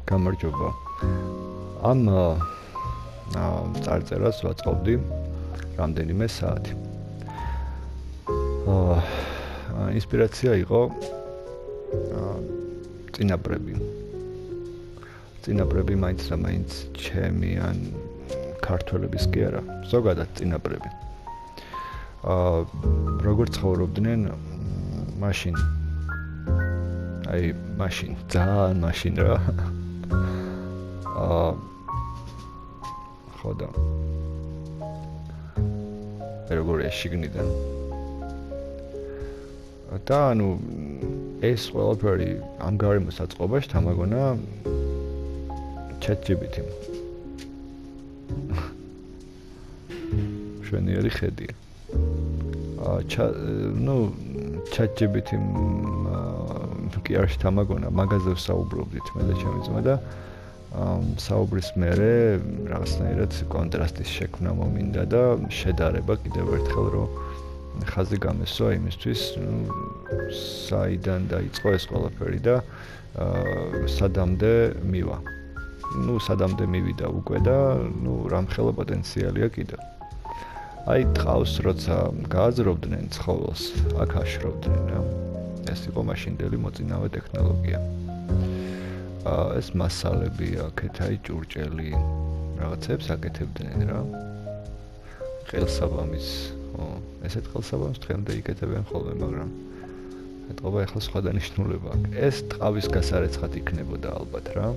გამარჯობა. ამ წარწერას ვაწყობდი რამდენიმე საათი. ინსპირაცია იყო წინაპრები. წინაპრები მაინც და მაინც ჩემი ან ქართველების კი არა, ზოგადად წინაპრები. როგორ ცხოვრობდნენ მაშინ. აი, მაშინ, ძალიან მაშინ რა. ხოდა. როგორია შიგნიდან. და ანუ ეს ყველაფერი ამ გარემოს აწყობაში თამაგონა ChatGPT-მა. შვენიერი ხედია. ChatGPT-მა კი არ შეთამაგონა, მაგაზე ვსაუბრობდით მე და ჩემი ძმა და საუბრის მერე რაღაცნაირად კონტრასტის შექმნა მომინდა და შედარება კიდევ ერთხელ რომ ხაზი გამესვა იმისთვის, საიდან დაიწყო ეს ყველაფერი და სადამდე მივა. სადამდე მივიდა უკვე და რამხელა პოტენციალია კიდევ. აი ტყავს როცა გააზრობდნენ ცხოველს, აქ აშრობდნენ რა. ეს იყო მაშინდელი მოწინავე ტექნოლოგია. ეს მასალები აქეთ აი ჭურჭელი რაღაცებს აკეთებდნენ რა. ყელსაბამის ესეთ ყელსაბამს დღემდე იკეთებენ ხოლმე, მაგრამ ეთყობა ახლა სხვა დანიშნულება აქვს. ეს ტყავის გასარეცხად იქნებოდა ალბათ რა.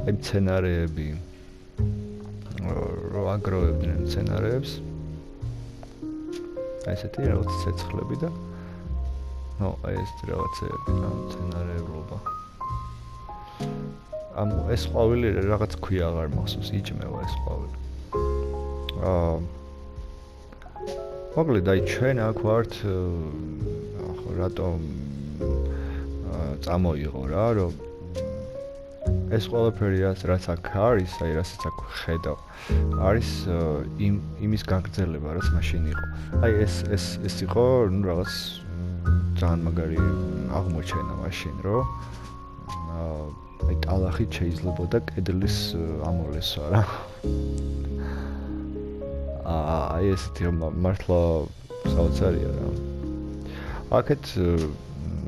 აი მცენარეები რო აგროვებდნენ მცენარეებს. აი ესეთი რაღაც ცეცხლები და აი ეს რაღაცეები რა მცენარეულობა. ეს ყვავილი რაღაც ქვია აღარ მახსოვს, იჭმევა ეს ყვავილი. მოკლედ აი ჩვენ აქ ვართ რატომ წამოიღო რა რომ ეს ყველაფერი რაც აქ არის, აი რასაც აქ ხედავ, არის იმის გაგრძელება, რაც მაშინ იყო. აი ეს იყო რაღაც ძალიან მაგარი აღმოჩენა მაშინ, რომ აი ტალახით შეიძლებოდა კედლის ამოლესვა რა. აი ესეთი მართლა საოცარია რა. აქეთ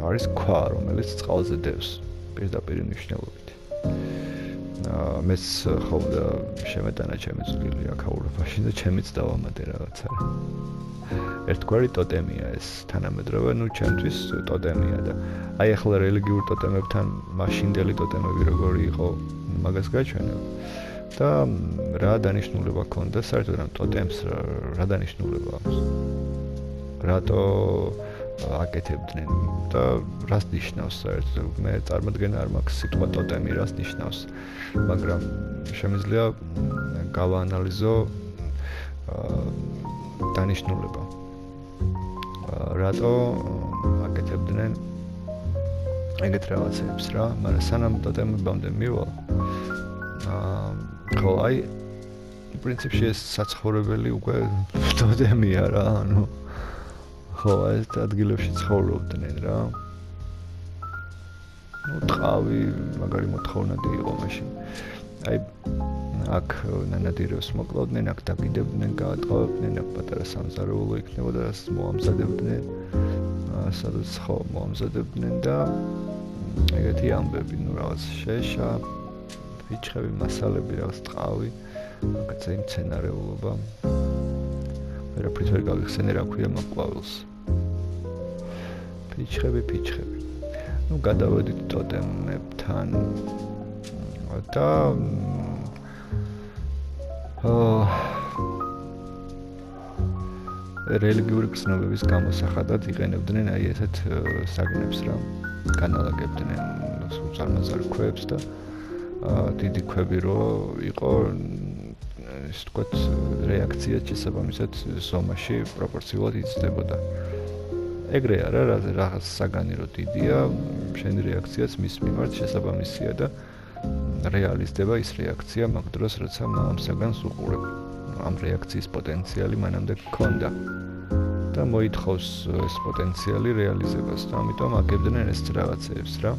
არის ქვა, რომელიც წყალზე დევს პირდაპირ მნიშვნელობით. მეც ხოლმე შემეტანა ჩემი წვლილი აქაურობაში და ჩემიც დავამატე რაღაცა. ერთგვარი ტოტემია ეს თანამედროვე, ჩემთვის ტოტემია და აი ახლა რელიგიურ ტოტემებთან მაშინდელი ტოტემები როგორი იყო, მაგას გაჩვენებ. და რა დანიშნულება ქონდა საერთოდ ამ ტოტემს, რა დანიშნულება აქვს. რატო აკეთებდნენ და რას ნიშნავს საერთოდ? მე წარმოდგენა არ მაქვს სიტყვა ტოტემი რას ნიშნავს, მაგრამ შემიძლია გავაანალიზო დანიშნულება. რატო აკეთებდნენ ეგეთ რაღაცებს რა, მაგრამ სანამ ტოტემებამდე მივალ, ხო აი პრინციპში ეს საცხოვრებელი უკვე ტოტემია რა, ანუ ხო ეს ადგილებში ცხოვრობდნენ რა. ტყავი მაგარი მოთხოვნადი იყო მაშინ. აი აქ ნანადირებს მოკლავდნენ, აქ დაგიდებდნენ, გაატყავებდნენ, აქ პატარა სამზარეულო იქნებოდა, რაც მოამზადებდნენ. სადაც ხო მოამზადებდნენ და ეგეთი ამბები, რაღაც შეშა, ფიჩხები, მასალები, რაღაც ტყავი, მაგაც აი მცენარეულობა. ვერაფრით ვერ გავიხსენე რა ქვია მაყვალს. ფიჩხები. გადავედით ტოტემებთან და რელიგიური გრძნობების გამოსახადად იყენებდნენ აი ესეთ საგნებს რა. განალაგებდნენ უზარმაზარ ქვებს და დიდი ქვები რო იყო ისე ვთქვათ რეაქცია შესაბამისად ზომაში პროპორციულად იცდებოდა. ეგრე არა რაღაც საგანი რო დიდია, შენი რეაქციაც მის მიმართ შესაბამისია და რეალიზდება ის რეაქცია მაგ დროს, როცა ამ საგანს უყურებ. ამ რეაქციის პოტენციალი მანამდე გქონდა და მოითხოვს ეს პოტენციალი რეალიზებას და ამიტომ აგებდნენ ეს რაღაცეებს რა.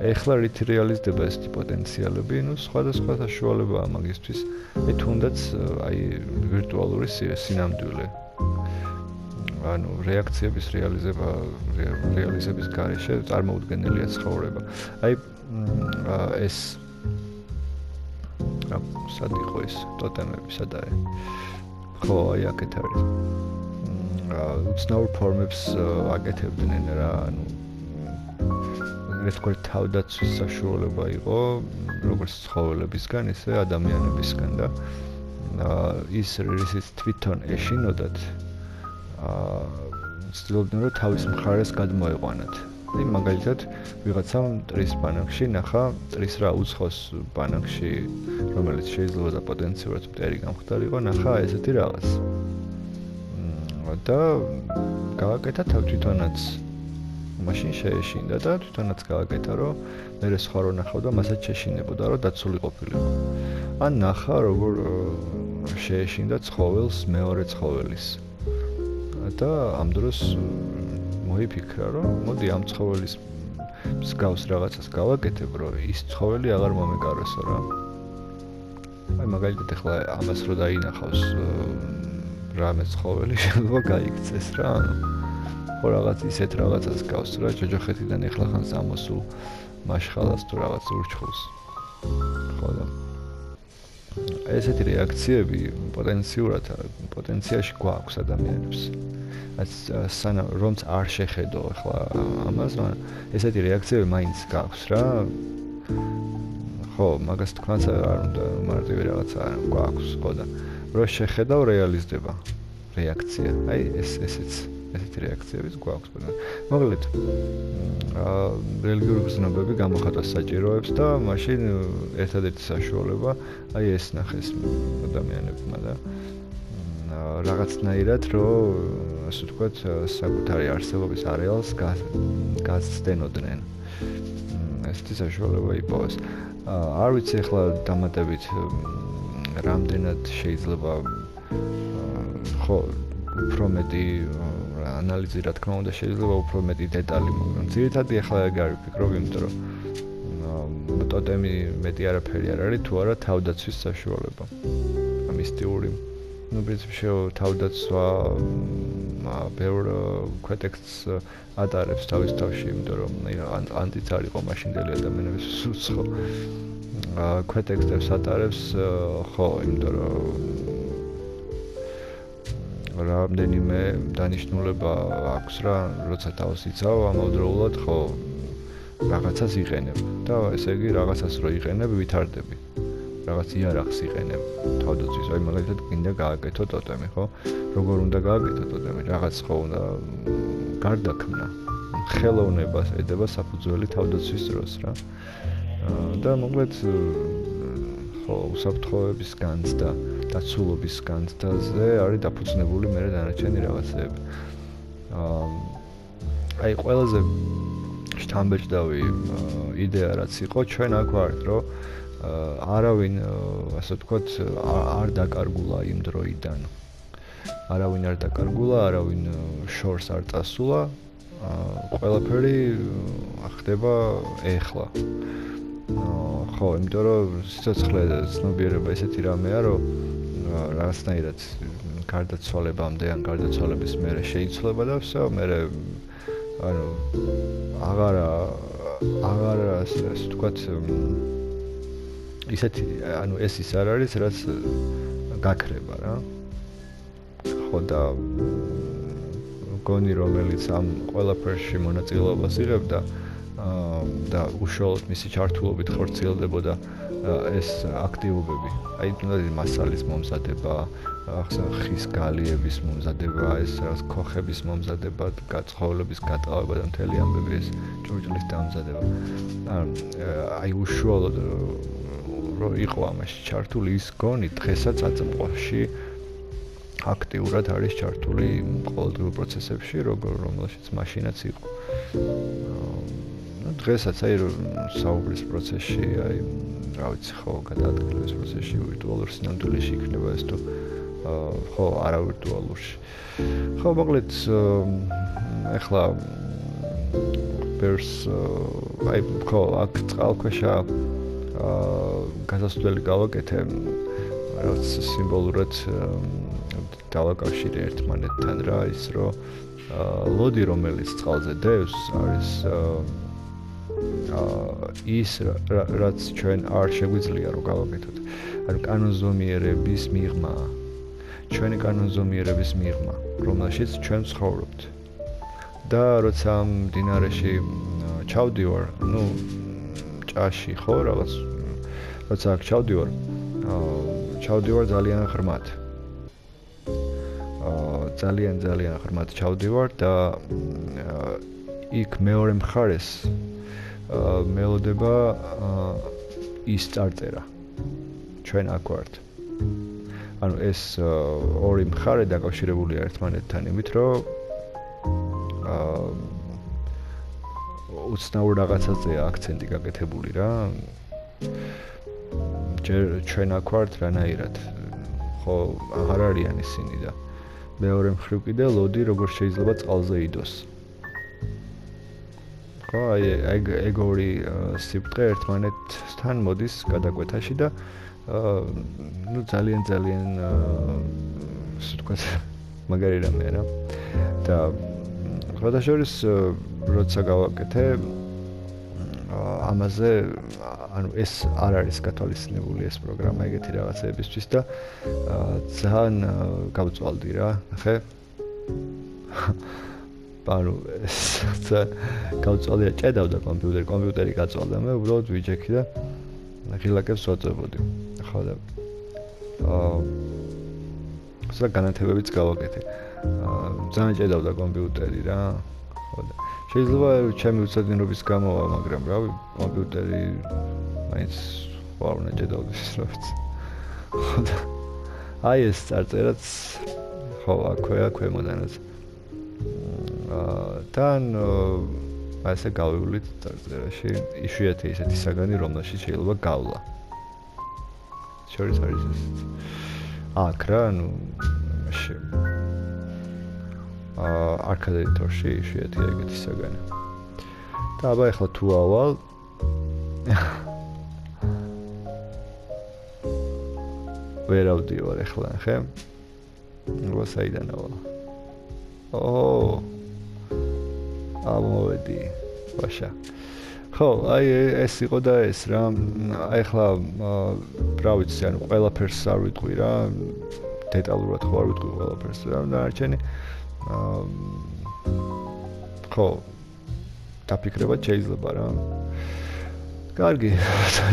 ეხლა რით რეალიზდება ეს პოტენციალები, ну სხვადასხვა საშუალებაა მაგისთვის. თუნდაც აი ვირტუალური სინამდვილე. ანუ რეაქციების რეალიზების გარეშე წარმოუდგენელია ცხოვრება. აი ეს სად იყო ეს ტოტემები, სად არის? ხო, აი აქეთ არის. უცნაურ ფორმებს აკეთებდნენ რა, ანუ ერთგვარი თავდაცვის საშუალება იყო, როგორც ცხოველებისგან, ისე ადამიანებისგან და ის რისიც თვითონ ეშინოდათ, ცდილობდნენ რომ თავის მხარეს გადმოეყვანათ. აი მაგალითად, ვიღაცამ მტრის ბანაკში ნახა მტრის რა უცხოს ბანაკში, რომელიც შეიძლება და პოტენციურად მტერი გამხდარიყო, ნახა ესეთი რაღაც. და გააკეთა თვითონაც მაშინ შეეშინდა და თვითონაც გააკეთა, რომ მე სხვა რო ნახავდა, მასაც შეშინებოდა, რომ დაცული ყოფილიყო. ან ნახა, როგორ შეეშინდა ცხოველს მეორე ცხოველის. და ამ დროს მოიფიქრა, რომ მოდი ამ ცხოველის მსგავს რაღაცას გავაკეთებ, რომ ის ცხოველი აღარ მომეკაროსო რა. აი მაგალითად ახლა ამას რო დაინახავს რამე ცხოველი შეიძლება გაიქცეს რა, ანუ ხო რაღაც ისეთ რაღაცას გავს რა, ჯოჯოხეთიდან ახლა ხანს ამოსულ მაშხალას თუ რაღაც ურჩხულს. ხო და ესეთი რეაქციები პოტენციაში გვაქვს ადამიანებს. სანამ რომც არ შეხედო ახლა ამას, მაგრამ ესეთი რეაქციები მაინც გაქვს რა. ხო, მაგას თქვენც არ უნდა მარტივი რაღაცა არ გვაქვს, ხო და რო შეხედავ რეალიზდება რეაქცია. აი ესეთი რეაქციებიც გვაქვს. მოკლედ რელიგიური გზნობები გამოხატავს საჭიროებს და მაშინ ერთადერთი საშუალება აი ეს ნახეს ადამიანებმა და რაღაცნაირად რომ ასე ვთქვათ საკუთარი არსებობის არეალს გაცდენოდნენ. ესეთი საშუალება იპოვეს. არ ვიცი ახლა დამატებით რამდენად შეიძლება ხო უფრო მეტი ანალიზი რა თქმა უნდა შეიძლება უფრო მეტი დეტალი, მაგრამ ძირითადად ახლა ეგ არის ვფიქრობ, იმიტომ რომ ტოტემი მეტი არაფერი არ არის თუ არა თავდაცვის საშუალება. მისტიური ну, в принципе, თავდაცვა ბევრ ქვეტექსტს ატარებს თავის თავში, იმიტომ რომ ანტიც არ იყო მაშინდელი ადამიანების უცხო ქვეტექსტებს ატარებს, ხო, იმიტომ რომ რამდენიმე დანიშნულება აქვს რა, როცა თავს იცავ, ამავდროულად ხო რაღაცას იყენებ და ესე იგი რაღაცას რო იყენებ, ვითარდები. რაღაც იარაღს იყენებ თავდაცვის, აი მაგალითად გინდა გააკეთო ტოტემი, ხო? როგორ უნდა გააკეთო ტოტემი? რაღაც ხო უნდა გარდაქმნა. ხელოვნებას ედება საფუძველი თავდაცვის დროს რა. და მოკლედ ხო, უსაფრთხოების განცდა, დაცულობის განცდაზე არის დაფუძნებული მე დანარჩენი რაღაცეები. აი ყველაზე შთამბეჭდავი იდეა რაც იყო, ჩვენ აქ ვართ, რომ არავინ, ასე ვთქვათ, არ დაკარგულა იმ დროიდან. არავინ არ დაკარგულა, არავინ შორს არ წასულა. ყველაფერი ხდება ეხლა. ხო, იმიტომ რომ სიცოცხლე ცნობიერება ესეთი რამეა, რომ რაღაცნაირად გარდაცვალებამდე ან გარდაცვალების მერე შეიცვლება და всё, მერე ანუ აღარ ასე ვთქვათ ისეთი, ანუ ეს ის არ არის, რაც გაქრება რა. ხო და გონი რომელიც ამ ყველაფერში მონაწილეობას იღებდა და უშუალოდ მისი ჩართულობით ხორციელდებოდა ეს აქტივობები. აი თუნდაც მასალის მომზადება, ხის გალიების მომზადება, ეს რაღაც ქოხების მომზადება, გაცხოვლების გატყავება და მთელი ამბები ეს ჭურჭლის დამზადება. აი უშუალოდ რო იყო ამაში ჩართული ის გონი დღესაც აწმყოში აქტიურად არის ჩართული ყოველდღიურ პროცესებში, რომელშიც მაშინაც იყო. დღესაც აი საუბრის პროცესში, აი რა ვიცი, ხო, გადაადგილების პროცესში, ვირტუალურ სინამდვილეში იქნება ეს თუ ხო, არავირტუალურში. ხო, მოკლედ, ეხლა ბევრს აი ხო აქ წყალქვეშა გასასვლელი გავაკეთე რაც სიმბოლურად დავაკავშირე ერთმანეთთან რა ის რომ ლოდი რომელიც წყალზე დევს არის ის რაც ჩვენ არ შეგვიძლია რომ გავაკეთოთ ანუ კანონზომიერების მიღმა ჩვენი კანონზომიერების მიღმა რომელშიც ჩვენ ცხოვრობთ და როცა მდინარეში ჩავდივარ ну ჭაში ხო რაღაც როცა აქ ჩავდივარ ძალიან ღრმად ძალიან ღრმად ჩავდივარ და იქ მეორე მხარეს მელოდება ის წარწერა ჩვენ აქ ვართ ანუ ეს ორი მხარე დაკავშირებულია ერთმანეთთან იმით რომ უცნაურ რაღაცაზეა აქცენტი გაკეთებული რა ჯერ ჩვენ აქ ვართ რანაირად ხო აღარ არიან ისინი და მეორე მხრივ კიდე ლოდი როგორ შეიძლება წყალზე იდოს ხო ეგ ორი სიბრტყე ერთმანეთთან მოდის გადაკვეთაში და ну ძალიან ისე თქვა მაგარი რამეა რა და ხოდაშორის როცა გავაკეთე ამაზე ანუ ეს არ არის გათვალისწინებული ეს პროგრამა ეგეთი რაღაცეებისთვის და ძალიან გავწვალდი რა ნახე ანუ ეს გავწვალდი და ჭედავდა კომპიუტერი გაწვალდა მე უბრალოდ ვიჯექი და ღილაკებს ვაწევოდი ხო და სხვა განათებებიც გავაკეთე ძალიან ჭედავდა კომპიუტერი რა ხო და შეიძლება ჩემი უცოდინობის გამოვა მაგრამ რავი კომპიუტერი მაინც ვარ უნდა ჭედავდეს რაც ხო და აი ეს წარწერაც ხო აქვე მოდანაც თან აი ესე გავივლით წარწერაში იშვიათი ისეთი საგანი რომელშიც შეიძლება გავლა შორის არის ეს აქ რა ნუ არქად ედიტორში იშვიათი ეგეთი საგანი და აბა ეხლა თუ ავალ ვერ ავდივარ ეხლა ნახე რა საიდან ავალ მოვედი ვაშა ხო აი ეს იყო და ეს რა აი ახლა რა ვიცი ანუ ყველაფერს არ ვიტყვი რა დეტალურად ხო არ ვიტყვი ყველაფერს რა დარჩენი ხო დაფიქრება შეიძლება რა კარგი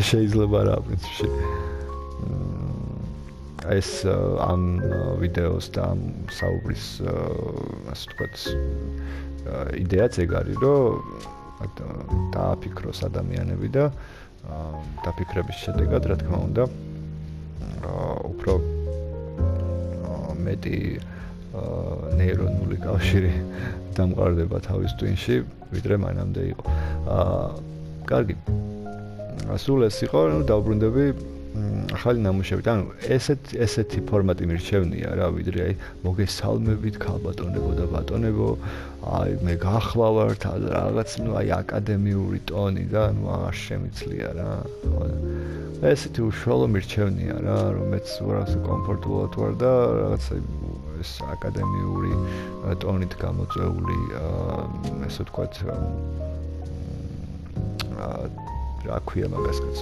შეიძლება რა პრინციპში ეს ამ ვიდეოს და ამ საუბრის ასე ვთქვათ იდეაც ეგ არის რომ დააფიქროს ადამიანები და დაფიქრების შედეგად რა თქმა უნდა უფრო მეტი ნეირონული კავშირი დამყარდება თავის ტვინში ვიდრე მანამდე იყო კარგი სულ ეს იყო დავბრუნდები ახალი ნამუშევარი. ანუ ესეთი ფორმატი მირჩევნია რა, ვიდრე აი მოგესალმებით ქალბატონებო და ბატონებო, აი მე გახლავართ რაღაც, ну აი აკადემიური ტონი და ну აღარ შემიძლია რა. ხო. ესეთი უშუალო მირჩევნია რა, რომელიც უბრალოდ კომფორტულად ვარ და რაღაც ეს აკადემიური ტონით გამოწვეული ესე ვთქვათ რა ქვია მაგასაც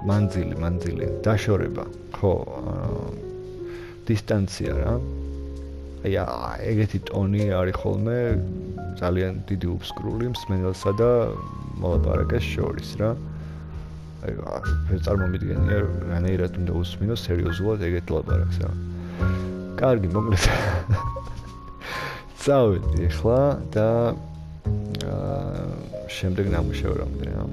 მანძილი დაშორება ხო დისტანცია რა აი ეგეთი ტონი არის ხოლმე ძალიან დიდი უბსკრული მსმენელსა და მოლაპარაკეს შორის რა აი წარმომიდგენია რანაირად უნდა უსმინოს სერიოზულად ეგეთ ლაპარაკს რა კარგი მოკლედ წავედი ახლა და შემდეგ ნამუშევრამდე რა